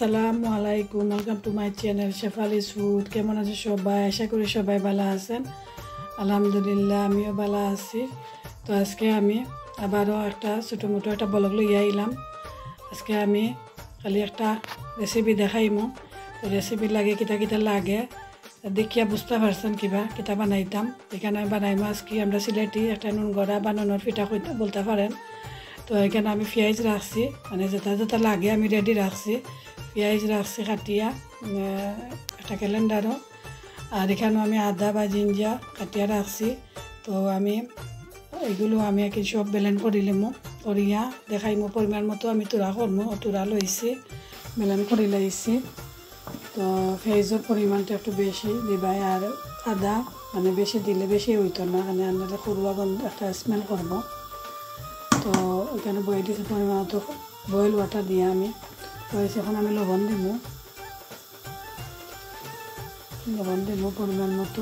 আসসালামু আলাইকুম, welcome to my channel Shefali's food. কেমন আছে সবাই? আশা করি সবাই ভালো আছেন। আলহামদুলিল্লাহ আমিও ভালো আছি। তো আজকে আমি আবারও একটা ছোটো মোটো একটা ব্লগ লইয়া আইলাম। আজকে আমি খালি একটা রেসিপি দেখাইমু। তো রেসিপি লাগে কিতা কিতা লাগে দেখিয়া বুঝতে পারছেন কিতা বানাইতাম। এখানে আমি বানাইমু আজকে আমরা সিলেটি একটা নুন গড়া বানানোর পিঠা বলতে পারেন। তো এখানে আমি পেঁয়াজ রাখছি, মানে যেটা যেটা লাগে আমি রেডি রাখছি। পেঁয়াজ রাখছি কাটিয়া একটা ক্যালেন্ডারও, আর এখানেও আমি আদা বা জিঞ্জার কাটিয়া রাখছি। তো আমি এগুলো আমি কি সব ব্লেন্ড করিলাম, করিয়া দেখাইমু পরিমাণ মতো আমি তুরা করমু। তুরা লইছি, ব্লেন্ড করি লাইছি। তো পেঁয়াজের পরিমাণটা একটু বেশি দিবাই, আর আদা মানে বেশি দিলে বেশি হইতো না, মানে আনলে করুয়া গন্ধ একটা স্মেল করবো। তো এখানে বয়ে দিয়েছি পরিমাণ মতো বয়েল ওয়াটার দিয়ে আমি বয়েছি। এখন আমি লবণ দিব পরিমাণ মতো।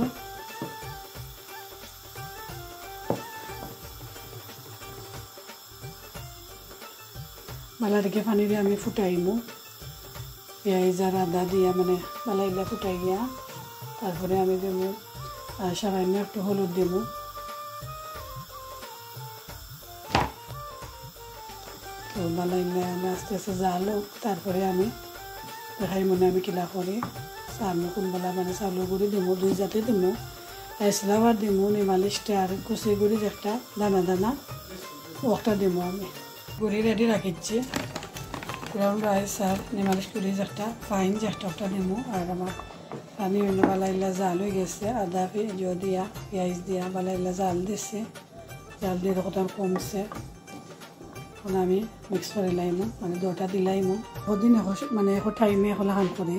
বালা রেখে পানি দিয়ে আমি ফুটাইমু পেঁয়াজ আর আদা দিয়া, মানে বালাইলা ফুটাইয়া তারপরে আমি দেবো সামান্য একটু হলুদ দেবো। তো বালাইলা আস্তে আস্তে জাল হোক, তারপরে আমি দেখাই মনে আমি কিলা করি। চাউল কোনবেলা মানে চাউলের গুঁড়ি দিমু, দুই জাতে দিমু, রাইসলাওয়ার দিমু, নিমালিশটা আর কুচি গুঁড়ির একটা দানা দানা ওটা দিমু। আমি গুঁড়ি রেডি রাখিচ্ছি, ব্রাউন রাইস আর নিমালিশ গুঁড়ি একটা ফাইন একটা দিমু। আর আমার পানি অন্য বালাইলা জাল হয়ে গেছে, আদা দিয়া পেঁয়াজ দিয়া বালাইলা জাল দিচ্ছে, জাল দিয়ে কত কমছে। এখন আমি মিক্স করে লাইমু, মানে দুটা দিলাইমু। সদিন মানে এখন টাইমে এখন হান করি।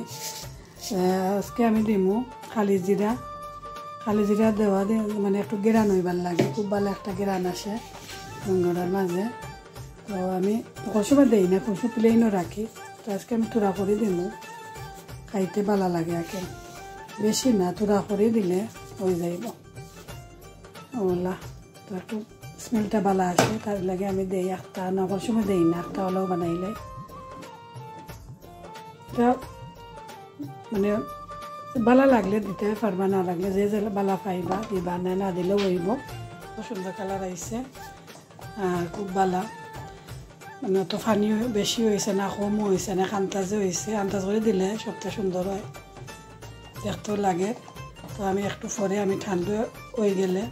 আজকে আমি দিমু খালি জিরা দেওয়া মানে একটু গেরান হইবার লাগে, খুব ভালো একটা গেরান আসে গঙ্গার মাঝে। তো আমি কোনো সময় দিই না, কোনো সময় প্লেনও রাখি। তো আজকে আমি তুরা করে দিমু, খাইতে ভালো লাগে একে, বেশি না তুরা করে দিলে হয়ে যাইব ওলা। তো একটু স্মেলটা ভালো আসে, তার লাগে আমি দেই একটা, না কোনো সময় দেই না, একটা হলেও বানাইলে। এটা মানে ভালো লাগলে দিতে পারবা, না লাগলে যে ভালো পাইবা দিবা, না দিলেও হইব। খুব সুন্দর কালার আইছে আর খুব ভালো, মানে অত পানি বেশি হয়েছে না কমও হয়েছে না, আন্দাজে হয়েছে। আন্দাজ করে দিলে সবটা সুন্দর হয়, দেখতেও লাগে। তো আমি একটু পরে আমি ঠান্ডা হয়ে গেলে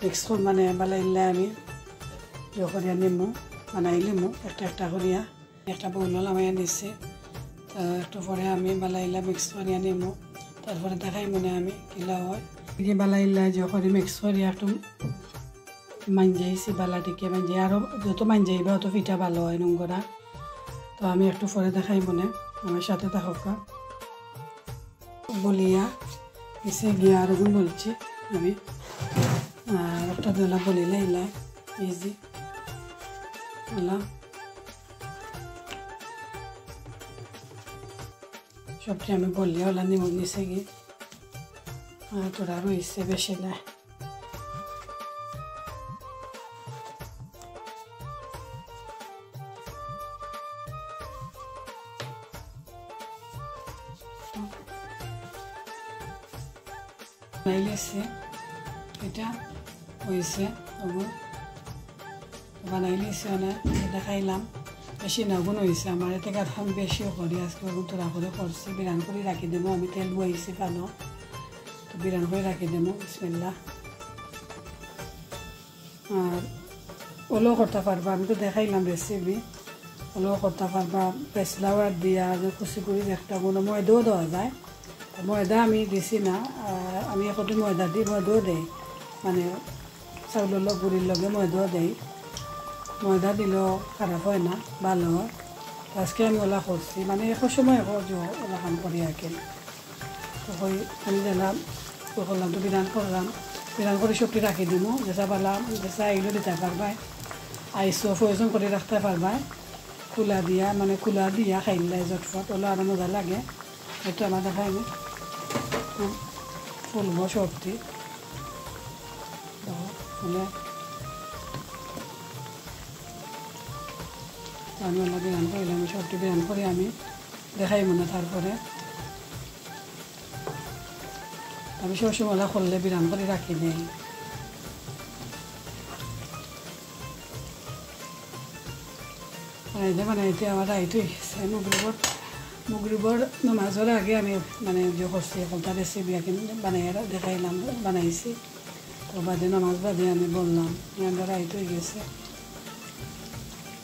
মিক্স মানে বালাইলে আমি করিয়া নিমু, বানাই লিমু একটা করিয়া একটা বউল আমি নিচ্ছি। তো একটু পরে আমি বালাইলা মিক্স করিয়া নিমু, তারপরে দেখাই মনে আমি কিলা হয়। বালাইলা যখন মিক্স করিয়া একটু মাঞ্জাইছি, বালাটিকে মাঞ্জাই, আরও যত মাঞ্জাইবা অত পিঠা ভালো হয় নোংরা। তো আমি একটু পরে দেখাই মনে আমার সাথে থাকা বলিয়া এসে গিয়ে আরও বলছি আমি। আর একটা দোলা বলিলে এলাই ইজি ওলা সবটি আমি বললে ওলা নিমুন নিচে গিয়ে তোরা রয়েছে বেশি নাই। বানাইলেছে এটা হয়েছে বানাইলেছে না দেখাইলাম। বেশি নগুন হয়েছে আমার, এতে গান বেশিও করি। আজকে ওগুন তোরা করে করছি, বিরান করে রাখি দেবো। আমি তেল বইছি পানো, তো বিরান করে রাখি দেবো। বিসমিল্লাহ। আর ওলেও করতে পারবা, আমি তো দেখাইলাম রেসিপি, ওলেও করতে পারবা। পেসলাওয়ার দিয়া যে কুচি করে একটা কোনো ময়দাও দেওয়া যায়। ময়দা আমি দিছি না, আমি এখন ময়দা দিই, ময়দাও দেই, মানে চাউলের গুড়ির লগে ময়দাও দেই। ময়দা দিলেও খারাপ হয় না, ভালো হয়। আজকে আমি ওলা করছি, মানে এখন সময় ওলা কাম করি আর কি। তো আমি দিলাম করলাম, তো বিরান করে সবটি রাখি দিব। যেসা পালাম যেসা এগুলো দিতে পারবাই, আইসও প্রয়োজন করে রাখতে পারবাই। কুলা দিয়া খাইলে জটফট ওলা আরও মজা লাগে। হয়তো আমার দেখাইনি ফুলবো সবটি হলে আমি ওলা বিরান করিলাম। সবটি বিরান করে আমি দেখাই মনে তারপরে আমি সবসময় করলে বিরান করে রাখি নেই বানাইতে আমার রাইট হয়ে গেছে মুগরিবর নামাজের আগে আমি মানে যে করছি একটা রেসিপি বানাই দেখাইলাম বানাইছি তো বাদে নামাজ বাদে আমি বললাম আমরা রাইট হয়ে গেছে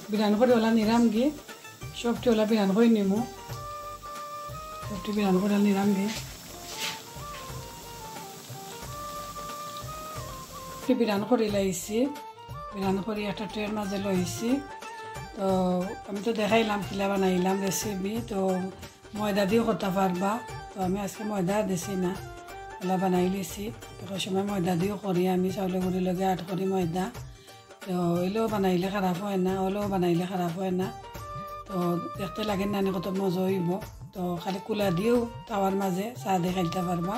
বিরান করে ওলা নিরাম গিয়ে সবটি ওলা বিরান করে নিমু সবটি বিরান করে নিরাম গিয়ে বিরান করে লাইছি বিরান করে একটা ট্রের মাঝে লইছি তো আমি তো দেখাইলাম কিলা বানাইলাম রেসিপি তো ময়দা দিয়েও করতে পারবা তো আমি আজকে ময়দা দিছি না ওলা বানাই লিছি তো সময় ময়দা দিয়েও করি আমি চাউলের গুঁড়ি লগে আট করি ময়দা তো ওইলেও বানাইলে খারাপ হয় না ওলেও বানাইলে খারাপ হয় না তো দেখতে লাগে না কত মজা হইব তো খালি কুলা দিয়েও তাওয়ার মাঝে চাহ দিয়ে খাইতে পারবা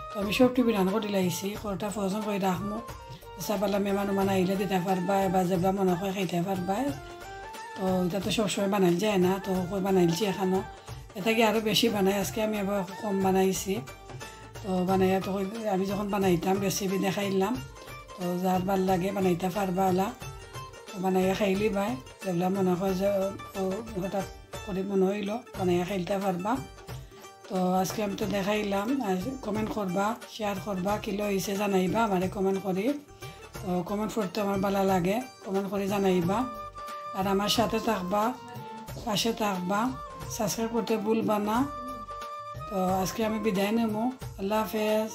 তো আমি সবটি বিরান করে লাইছি কটা ফ্রোজন করে রাখবো চাপালা মেহমান উমান আইলে দিতে পারবা বা যেবা মনে করে খাইতে পারবা তো এটা তো সবসময় বানাইল যায় না তো বানাইলছি এখানো এটা কি আরও বেশি বানাই আজকে আমি এবার কম বানাইছি তো বানাইয়া তো আমি যখন বানাইতাম রেসিপি দেখাইলাম তো যার ভাল লাগে বানাইতে পারবা ওলা তো বানাইয়া খাইলি বাই যেগুলা মনে হয় যে হঠাৎ করে মনে হইল বানাইয়া খাইতে পারবা তো আজকে আমি তো দেখাইলাম কমেন্ট করবা শেয়ার করবা কিলো হয়েছে জানাইবা আমারে কমেন্ট করি তো কমেন্ট করতে আমার ভালো লাগে কমেন্ট করে জানাইবা আর আমার সাথে থাকবা পাশে থাকবা সাবস্ক্রাইব করতে ভুলবা না তো আজকে আমি বিদায় নেব আল্লাহ হাফেজ